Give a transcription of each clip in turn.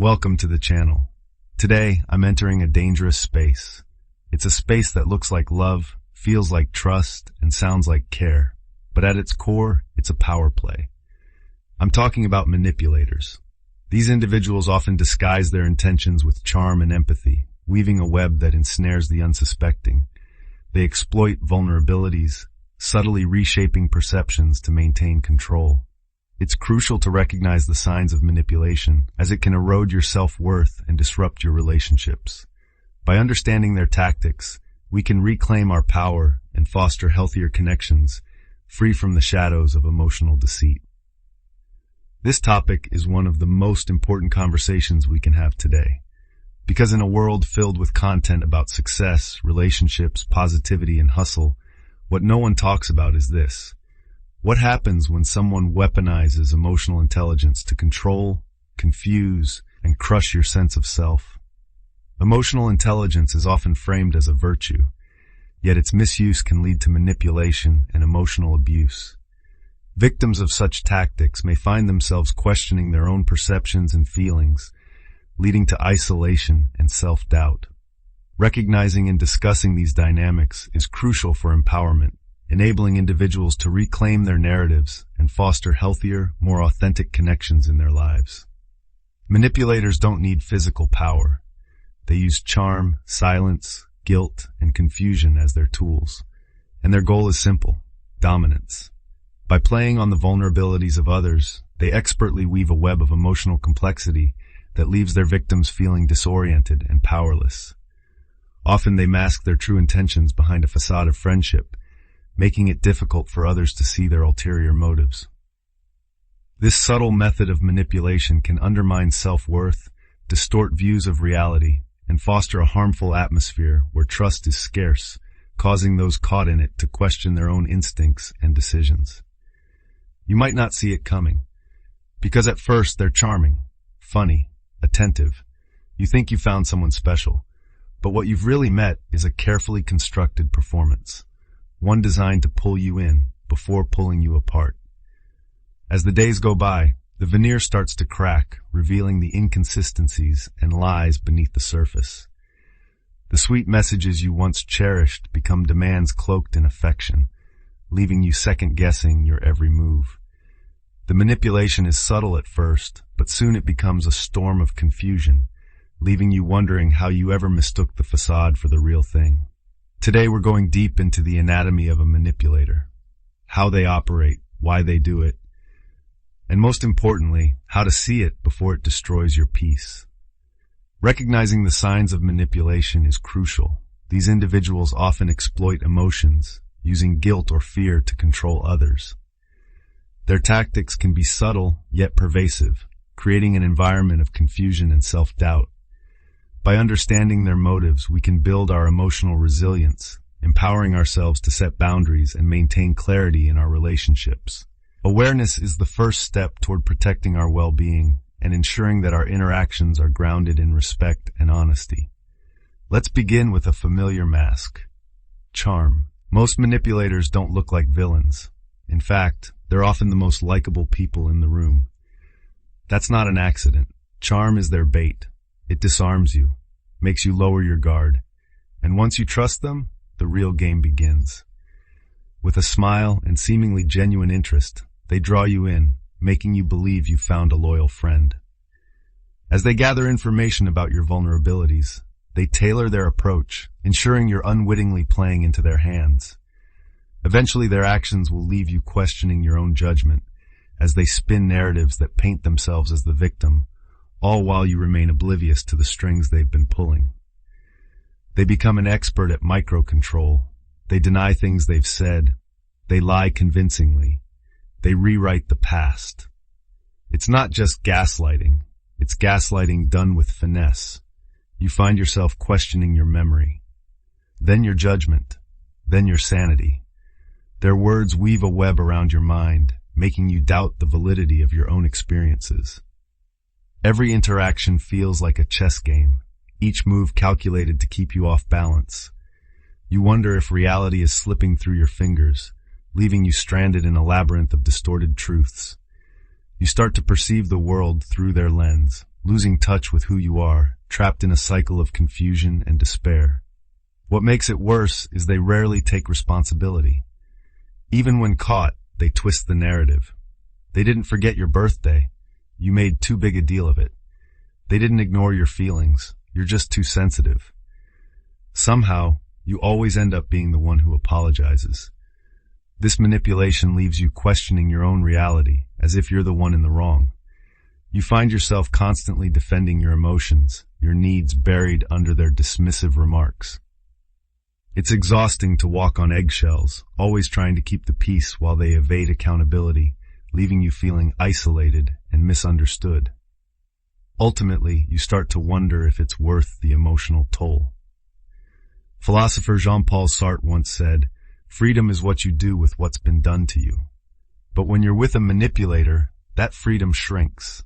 Welcome to the channel. Today, I'm entering a dangerous space. It's a space that looks like love, feels like trust, and sounds like care. But at its core, it's a power play. I'm talking about manipulators. These individuals often disguise their intentions with charm and empathy, weaving a web that ensnares the unsuspecting. They exploit vulnerabilities, subtly reshaping perceptions to maintain control. It's crucial to recognize the signs of manipulation, as it can erode your self-worth and disrupt your relationships. By understanding their tactics, we can reclaim our power and foster healthier connections, free from the shadows of emotional deceit. This topic is one of the most important conversations we can have today. Because in a world filled with content about success, relationships, positivity, and hustle, what no one talks about is this. What happens when someone weaponizes emotional intelligence to control, confuse, and crush your sense of self? Emotional intelligence is often framed as a virtue, yet its misuse can lead to manipulation and emotional abuse. Victims of such tactics may find themselves questioning their own perceptions and feelings, leading to isolation and self-doubt. Recognizing and discussing these dynamics is crucial for empowerment, enabling individuals to reclaim their narratives and foster healthier, more authentic connections in their lives. Manipulators don't need physical power. They use charm, silence, guilt, and confusion as their tools. And their goal is simple: dominance. By playing on the vulnerabilities of others, they expertly weave a web of emotional complexity that leaves their victims feeling disoriented and powerless. Often they mask their true intentions behind a facade of friendship, making it difficult for others to see their ulterior motives. This subtle method of manipulation can undermine self-worth, distort views of reality, and foster a harmful atmosphere where trust is scarce, causing those caught in it to question their own instincts and decisions. You might not see it coming, because at first they're charming, funny, attentive. You think you found someone special, but what you've really met is a carefully constructed performance. One designed to pull you in before pulling you apart. As the days go by, the veneer starts to crack, revealing the inconsistencies and lies beneath the surface. The sweet messages you once cherished become demands cloaked in affection, leaving you second-guessing your every move. The manipulation is subtle at first, but soon it becomes a storm of confusion, leaving you wondering how you ever mistook the facade for the real thing. Today we're going deep into the anatomy of a manipulator, how they operate, why they do it, and most importantly, how to see it before it destroys your peace. Recognizing the signs of manipulation is crucial. These individuals often exploit emotions, using guilt or fear to control others. Their tactics can be subtle yet pervasive, creating an environment of confusion and self-doubt. By understanding their motives, we can build our emotional resilience, empowering ourselves to set boundaries and maintain clarity in our relationships. Awareness is the first step toward protecting our well-being and ensuring that our interactions are grounded in respect and honesty. Let's begin with a familiar mask: charm. Most manipulators don't look like villains. In fact, they're often the most likable people in the room. That's not an accident. Charm is their bait. It disarms you, makes you lower your guard, and once you trust them, the real game begins. With a smile and seemingly genuine interest, they draw you in, making you believe you found a loyal friend. As they gather information about your vulnerabilities, they tailor their approach, ensuring you're unwittingly playing into their hands. Eventually, their actions will leave you questioning your own judgment, as they spin narratives that paint themselves as the victim, all while you remain oblivious to the strings they've been pulling. They become an expert at microcontrol. They deny things they've said. They lie convincingly. They rewrite the past. It's not just gaslighting. It's gaslighting done with finesse. You find yourself questioning your memory, then your judgment, then your sanity. Their words weave a web around your mind, making you doubt the validity of your own experiences. Every interaction feels like a chess game, each move calculated to keep you off balance. You wonder if reality is slipping through your fingers, leaving you stranded in a labyrinth of distorted truths. You start to perceive the world through their lens, losing touch with who you are, trapped in a cycle of confusion and despair. What makes it worse is they rarely take responsibility. Even when caught, they twist the narrative. They didn't forget your birthday. You made too big a deal of it. They didn't ignore your feelings. You're just too sensitive. Somehow, you always end up being the one who apologizes. This manipulation leaves you questioning your own reality, as if you're the one in the wrong. You find yourself constantly defending your emotions, your needs buried under their dismissive remarks. It's exhausting to walk on eggshells, always trying to keep the peace while they evade accountability, leaving you feeling isolated and misunderstood. Ultimately, you start to wonder if it's worth the emotional toll. Philosopher Jean-Paul Sartre once said, "Freedom is what you do with what's been done to you." But when you're with a manipulator, that freedom shrinks,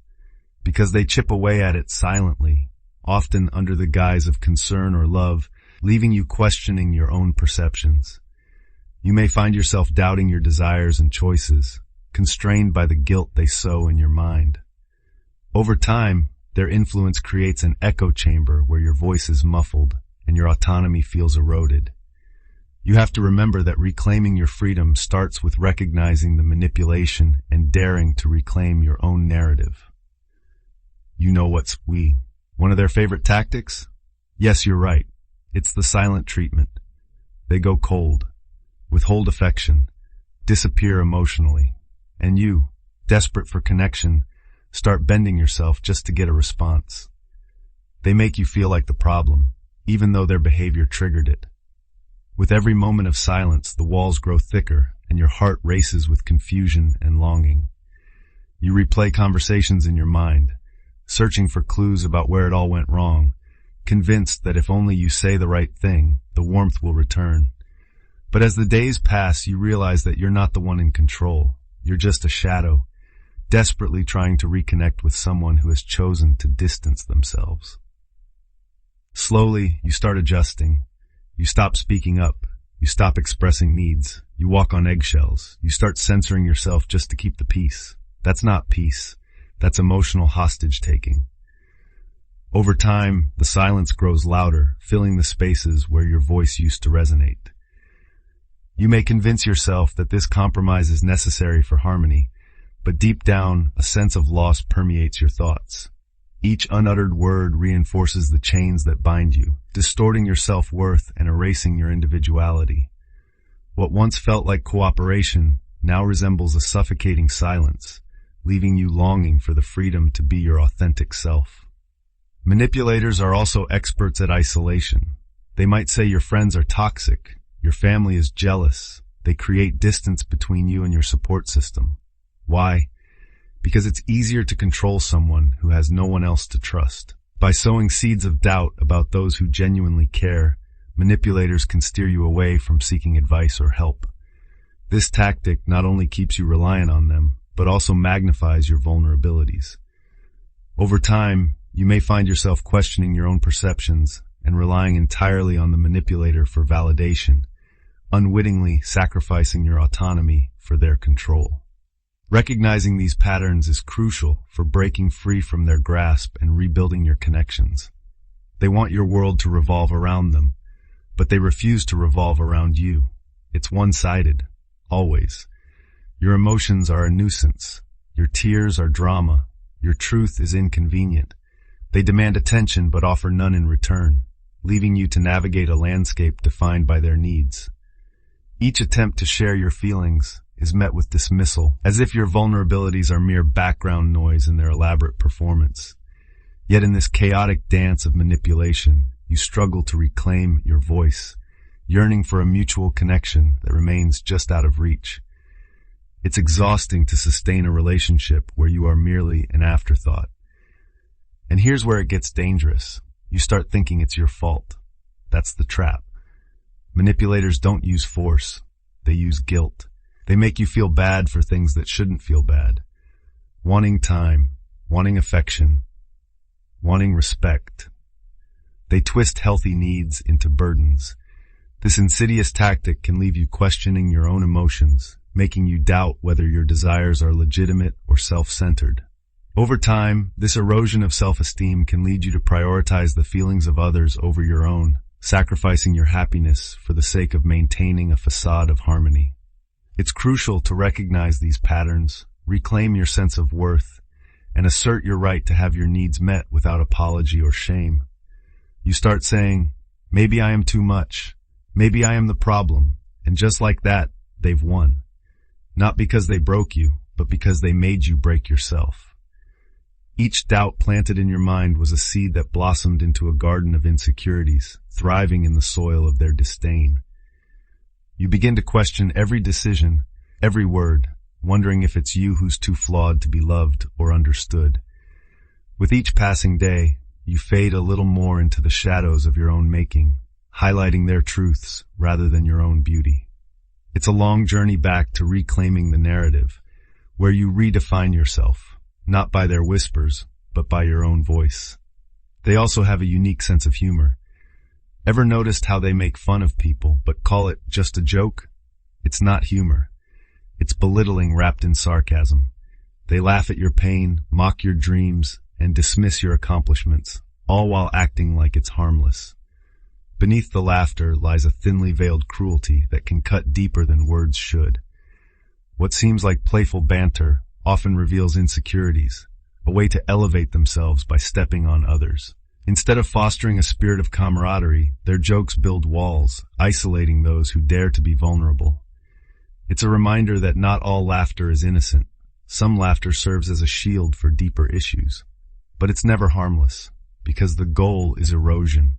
because they chip away at it silently, often under the guise of concern or love, leaving you questioning your own perceptions. You may find yourself doubting your desires and choices, constrained by the guilt they sow in your mind. Over time, their influence creates an echo chamber where your voice is muffled and your autonomy feels eroded. You have to remember that reclaiming your freedom starts with recognizing the manipulation and daring to reclaim your own narrative. You know what's one of their favorite tactics? Yes, you're right. It's the silent treatment. They go cold, withhold affection, disappear emotionally, and you, desperate for connection, start bending yourself just to get a response. They make you feel like the problem, even though their behavior triggered it. With every moment of silence, the walls grow thicker and your heart races with confusion and longing. You replay conversations in your mind, searching for clues about where it all went wrong, convinced that if only you say the right thing, the warmth will return. But as the days pass, you realize that you're not the one in control. You're just a shadow, desperately trying to reconnect with someone who has chosen to distance themselves. Slowly, you start adjusting. You stop speaking up. You stop expressing needs. You walk on eggshells. You start censoring yourself just to keep the peace. That's not peace. That's emotional hostage-taking. Over time, the silence grows louder, filling the spaces where your voice used to resonate. You may convince yourself that this compromise is necessary for harmony, but deep down, a sense of loss permeates your thoughts. Each unuttered word reinforces the chains that bind you, distorting your self-worth and erasing your individuality. What once felt like cooperation now resembles a suffocating silence, leaving you longing for the freedom to be your authentic self. Manipulators are also experts at isolation. They might say your friends are toxic, your family is jealous. They create distance between you and your support system. Why? Because it's easier to control someone who has no one else to trust. By sowing seeds of doubt about those who genuinely care, manipulators can steer you away from seeking advice or help. This tactic not only keeps you reliant on them, but also magnifies your vulnerabilities. Over time, you may find yourself questioning your own perceptions and relying entirely on the manipulator for validation, unwittingly sacrificing your autonomy for their control. Recognizing these patterns is crucial for breaking free from their grasp and rebuilding your connections. They want your world to revolve around them, but they refuse to revolve around you. It's one-sided, always. Your emotions are a nuisance. Your tears are drama. Your truth is inconvenient. They demand attention but offer none in return, leaving you to navigate a landscape defined by their needs. Each attempt to share your feelings is met with dismissal, as if your vulnerabilities are mere background noise in their elaborate performance. Yet in this chaotic dance of manipulation, you struggle to reclaim your voice, yearning for a mutual connection that remains just out of reach. It's exhausting to sustain a relationship where you are merely an afterthought. And here's where it gets dangerous. You start thinking it's your fault. That's the trap. Manipulators don't use force. They use guilt. They make you feel bad for things that shouldn't feel bad. Wanting time, wanting affection, wanting respect. They twist healthy needs into burdens. This insidious tactic can leave you questioning your own emotions, making you doubt whether your desires are legitimate or self-centered. Over time, this erosion of self-esteem can lead you to prioritize the feelings of others over your own, sacrificing your happiness for the sake of maintaining a facade of harmony. It's crucial to recognize these patterns, reclaim your sense of worth, and assert your right to have your needs met without apology or shame. You start saying, maybe I am too much, maybe I am the problem, and just like that, they've won. Not because they broke you, but because they made you break yourself. Each doubt planted in your mind was a seed that blossomed into a garden of insecurities, thriving in the soil of their disdain. You begin to question every decision, every word, wondering if it's you who's too flawed to be loved or understood. With each passing day, you fade a little more into the shadows of your own making, highlighting their truths rather than your own beauty. It's a long journey back to reclaiming the narrative, where you redefine yourself, not by their whispers, but by your own voice. They also have a unique sense of humor. Ever noticed how they make fun of people, but call it just a joke? It's not humor. It's belittling wrapped in sarcasm. They laugh at your pain, mock your dreams, and dismiss your accomplishments, all while acting like it's harmless. Beneath the laughter lies a thinly veiled cruelty that can cut deeper than words should. What seems like playful banter often reveals insecurities, a way to elevate themselves by stepping on others. Instead of fostering a spirit of camaraderie, their jokes build walls, isolating those who dare to be vulnerable. It's a reminder that not all laughter is innocent. Some laughter serves as a shield for deeper issues. But it's never harmless, because the goal is erosion,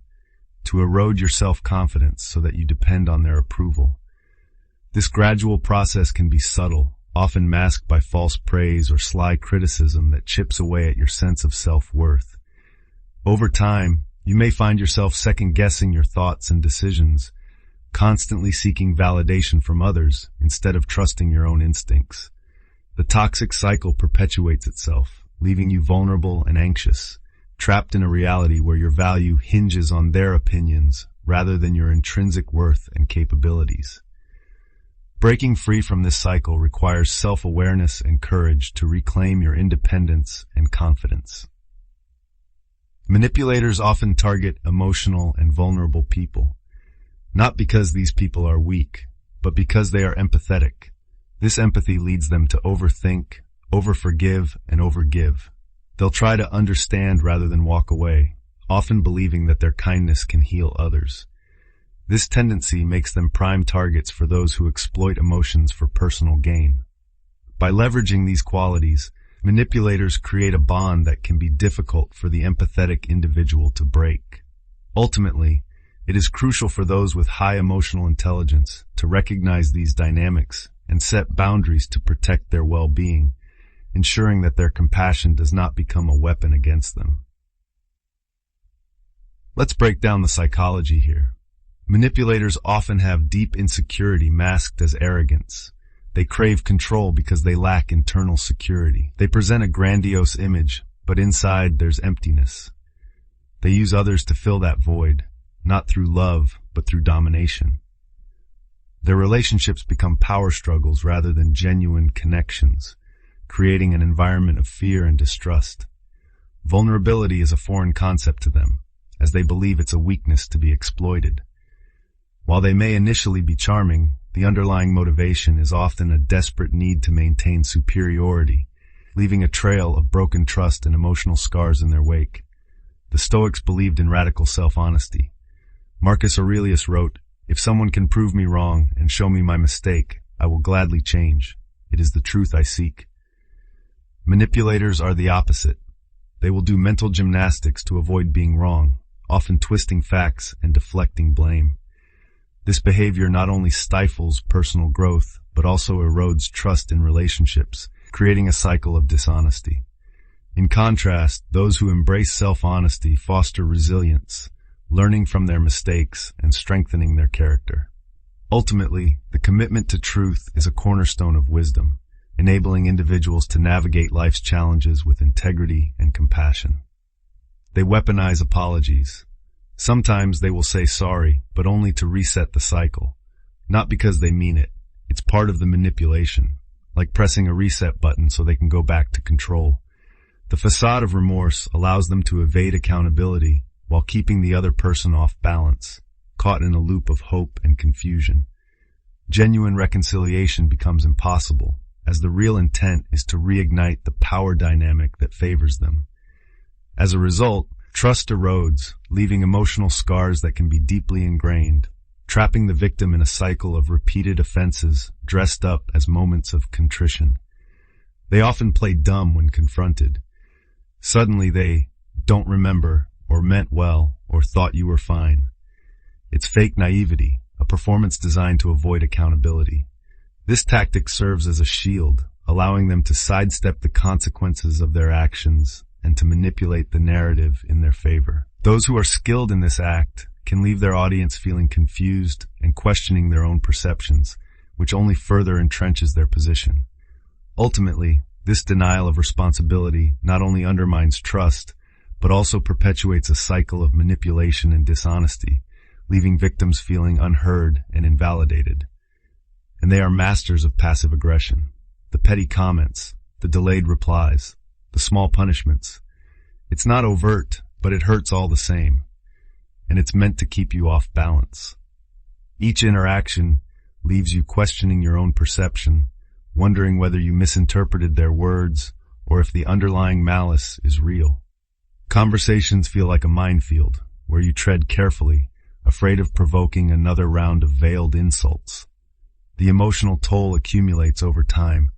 to erode your self-confidence so that you depend on their approval. This gradual process can be subtle, often masked by false praise or sly criticism that chips away at your sense of self-worth. Over time, you may find yourself second-guessing your thoughts and decisions, constantly seeking validation from others instead of trusting your own instincts. The toxic cycle perpetuates itself, leaving you vulnerable and anxious, trapped in a reality where your value hinges on their opinions rather than your intrinsic worth and capabilities. Breaking free from this cycle requires self-awareness and courage to reclaim your independence and confidence. Manipulators often target emotional and vulnerable people, not because these people are weak, but because they are empathetic. This empathy leads them to overthink, overforgive, and overgive. They'll try to understand rather than walk away, often believing that their kindness can heal others. This tendency makes them prime targets for those who exploit emotions for personal gain. By leveraging these qualities, manipulators create a bond that can be difficult for the empathetic individual to break. Ultimately, it is crucial for those with high emotional intelligence to recognize these dynamics and set boundaries to protect their well-being, ensuring that their compassion does not become a weapon against them. Let's break down the psychology here. Manipulators often have deep insecurity masked as arrogance. They crave control because they lack internal security. They present a grandiose image, but inside there's emptiness. They use others to fill that void, not through love, but through domination. Their relationships become power struggles rather than genuine connections, creating an environment of fear and distrust. Vulnerability is a foreign concept to them, as they believe it's a weakness to be exploited. While they may initially be charming, the underlying motivation is often a desperate need to maintain superiority, leaving a trail of broken trust and emotional scars in their wake. The Stoics believed in radical self-honesty. Marcus Aurelius wrote, "If someone can prove me wrong and show me my mistake, I will gladly change. It is the truth I seek." Manipulators are the opposite. They will do mental gymnastics to avoid being wrong, often twisting facts and deflecting blame. This behavior not only stifles personal growth, but also erodes trust in relationships, creating a cycle of dishonesty. In contrast, those who embrace self-honesty foster resilience, learning from their mistakes and strengthening their character. Ultimately, the commitment to truth is a cornerstone of wisdom, enabling individuals to navigate life's challenges with integrity and compassion. They weaponize apologies. Sometimes they will say sorry, but only to reset the cycle. Not because they mean it. It's part of the manipulation, like pressing a reset button so they can go back to control. The facade of remorse allows them to evade accountability while keeping the other person off balance, caught in a loop of hope and confusion. Genuine reconciliation becomes impossible, as the real intent is to reignite the power dynamic that favors them. As a result, trust erodes, leaving emotional scars that can be deeply ingrained, trapping the victim in a cycle of repeated offenses dressed up as moments of contrition. They often play dumb when confronted. Suddenly they don't remember, or meant well, or thought you were fine. It's fake naivety, a performance designed to avoid accountability. This tactic serves as a shield, allowing them to sidestep the consequences of their actions and to manipulate the narrative in their favor. Those who are skilled in this act can leave their audience feeling confused and questioning their own perceptions, which only further entrenches their position. Ultimately, this denial of responsibility not only undermines trust, but also perpetuates a cycle of manipulation and dishonesty, leaving victims feeling unheard and invalidated. And they are masters of passive aggression. The petty comments, the delayed replies, the small punishments. It's not overt, but it hurts all the same. And it's meant to keep you off balance. Each interaction leaves you questioning your own perception, wondering whether you misinterpreted their words or if the underlying malice is real. Conversations feel like a minefield, where you tread carefully, afraid of provoking another round of veiled insults. The emotional toll accumulates over time,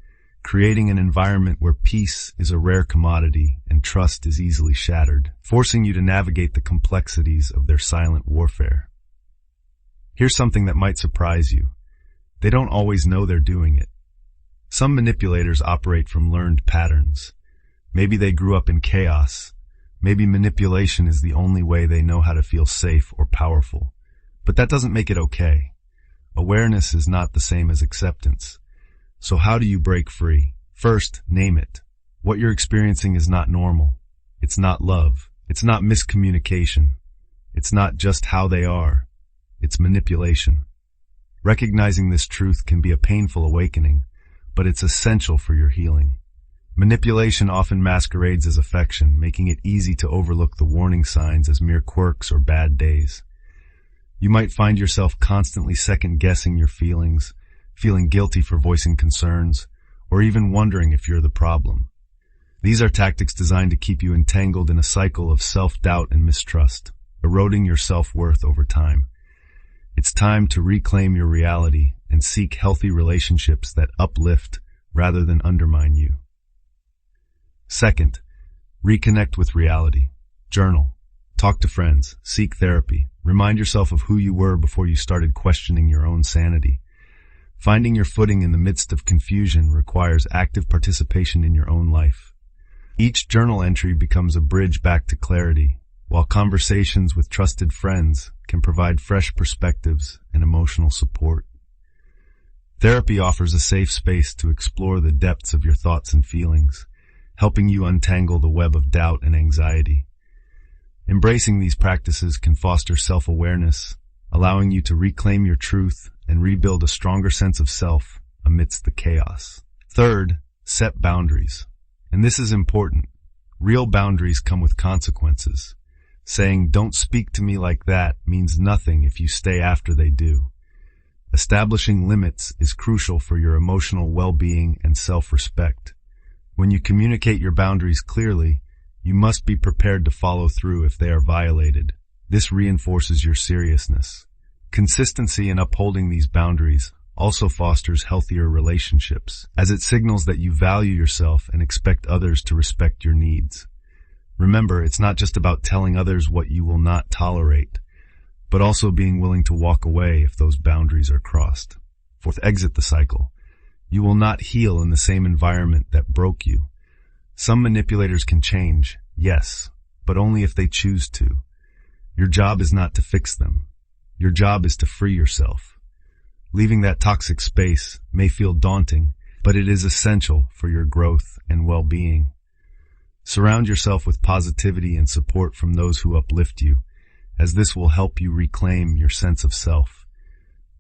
creating an environment where peace is a rare commodity and trust is easily shattered, forcing you to navigate the complexities of their silent warfare. Here's something that might surprise you. They don't always know they're doing it. Some manipulators operate from learned patterns. Maybe they grew up in chaos. Maybe manipulation is the only way they know how to feel safe or powerful. But that doesn't make it okay. Awareness is not the same as acceptance. So how do you break free? First, name it. What you're experiencing is not normal. It's not love. It's not miscommunication. It's not just how they are. It's manipulation. Recognizing this truth can be a painful awakening, but it's essential for your healing. Manipulation often masquerades as affection, making it easy to overlook the warning signs as mere quirks or bad days. You might find yourself constantly second-guessing your feelings, feeling guilty for voicing concerns, or even wondering if you're the problem. These are tactics designed to keep you entangled in a cycle of self-doubt and mistrust, eroding your self-worth over time. It's time to reclaim your reality and seek healthy relationships that uplift rather than undermine you. Second, reconnect with reality. Journal. Talk to friends. Seek therapy. Remind yourself of who you were before you started questioning your own sanity. Finding your footing in the midst of confusion requires active participation in your own life. Each journal entry becomes a bridge back to clarity, while conversations with trusted friends can provide fresh perspectives and emotional support. Therapy offers a safe space to explore the depths of your thoughts and feelings, helping you untangle the web of doubt and anxiety. Embracing these practices can foster self-awareness, allowing you to reclaim your truth and rebuild a stronger sense of self amidst the chaos. Third, set boundaries. And this is important. Real boundaries come with consequences. Saying, "Don't speak to me like that," means nothing if you stay after they do. Establishing limits is crucial for your emotional well-being and self-respect. When you communicate your boundaries clearly, you must be prepared to follow through if they are violated. This reinforces your seriousness. Consistency in upholding these boundaries also fosters healthier relationships, as it signals that you value yourself and expect others to respect your needs. Remember, it's not just about telling others what you will not tolerate, but also being willing to walk away if those boundaries are crossed. Fourth, exit the cycle. You will not heal in the same environment that broke you. Some manipulators can change, yes, but only if they choose to. Your job is not to fix them. Your job is to free yourself. Leaving that toxic space may feel daunting, but it is essential for your growth and well-being. Surround yourself with positivity and support from those who uplift you, as this will help you reclaim your sense of self.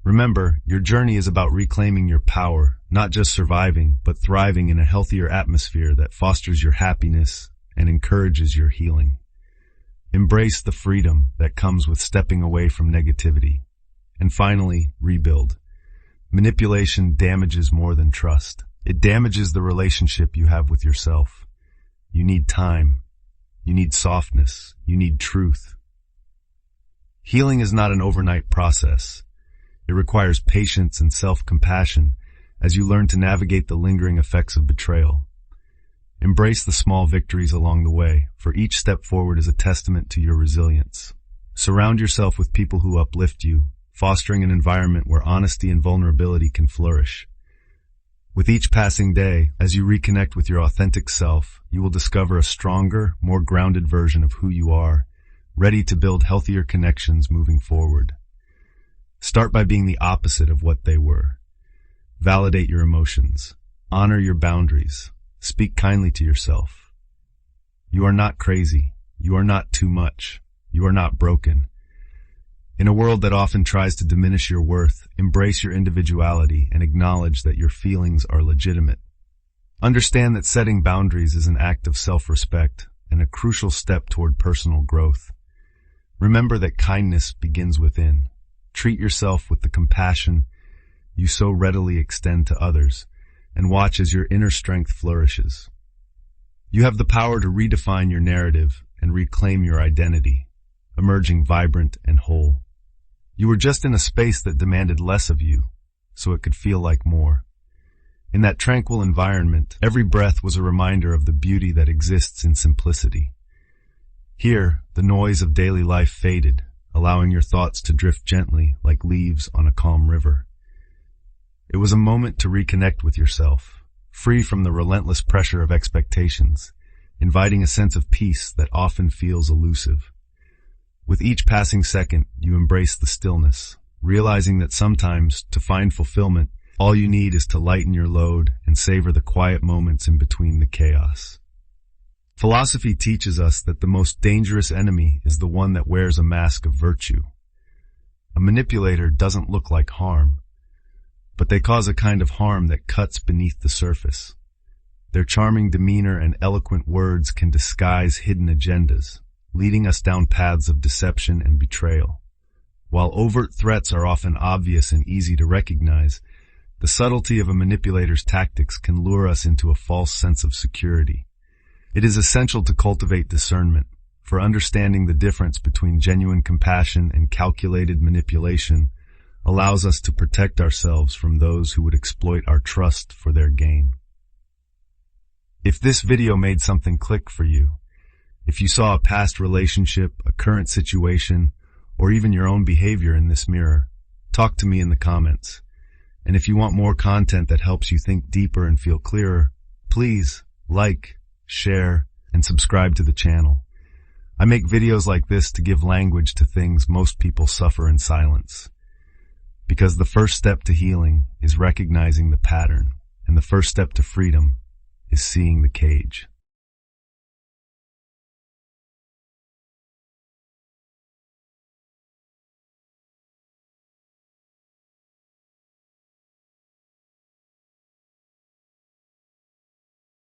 Remember, your journey is about reclaiming your power, not just surviving, but thriving in a healthier atmosphere that fosters your happiness and encourages your healing. Embrace the freedom that comes with stepping away from negativity. And finally, rebuild. Manipulation damages more than trust. It damages the relationship you have with yourself. You need time. You need softness. You need truth. Healing is not an overnight process. It requires patience and self-compassion as you learn to navigate the lingering effects of betrayal. Embrace the small victories along the way, for each step forward is a testament to your resilience. Surround yourself with people who uplift you, fostering an environment where honesty and vulnerability can flourish. With each passing day, as you reconnect with your authentic self, you will discover a stronger, more grounded version of who you are, ready to build healthier connections moving forward. Start by being the opposite of what they were. Validate your emotions. Honor your boundaries. Speak kindly to yourself. You are not crazy. You are not too much. You are not broken. In a world that often tries to diminish your worth, embrace your individuality and acknowledge that your feelings are legitimate. Understand that setting boundaries is an act of self-respect and a crucial step toward personal growth. Remember that kindness begins within. Treat yourself with the compassion you so readily extend to others, and watch as your inner strength flourishes. You have the power to redefine your narrative and reclaim your identity, emerging vibrant and whole. You were just in a space that demanded less of you, so it could feel like more. In that tranquil environment, every breath was a reminder of the beauty that exists in simplicity. Here, the noise of daily life faded, allowing your thoughts to drift gently like leaves on a calm river. It was a moment to reconnect with yourself, free from the relentless pressure of expectations, inviting a sense of peace that often feels elusive. With each passing second, you embrace the stillness, realizing that sometimes, to find fulfillment, all you need is to lighten your load and savor the quiet moments in between the chaos. Philosophy teaches us that the most dangerous enemy is the one that wears a mask of virtue. A manipulator doesn't look like harm, but they cause a kind of harm that cuts beneath the surface. Their charming demeanor and eloquent words can disguise hidden agendas, leading us down paths of deception and betrayal. While overt threats are often obvious and easy to recognize, the subtlety of a manipulator's tactics can lure us into a false sense of security. It is essential to cultivate discernment, for understanding the difference between genuine compassion and calculated manipulation allows us to protect ourselves from those who would exploit our trust for their gain. If this video made something click for you, if you saw a past relationship, a current situation, or even your own behavior in this mirror, talk to me in the comments. And if you want more content that helps you think deeper and feel clearer, please like, share, and subscribe to the channel. I make videos like this to give language to things most people suffer in silence. Because the first step to healing is recognizing the pattern, and the first step to freedom is seeing the cage.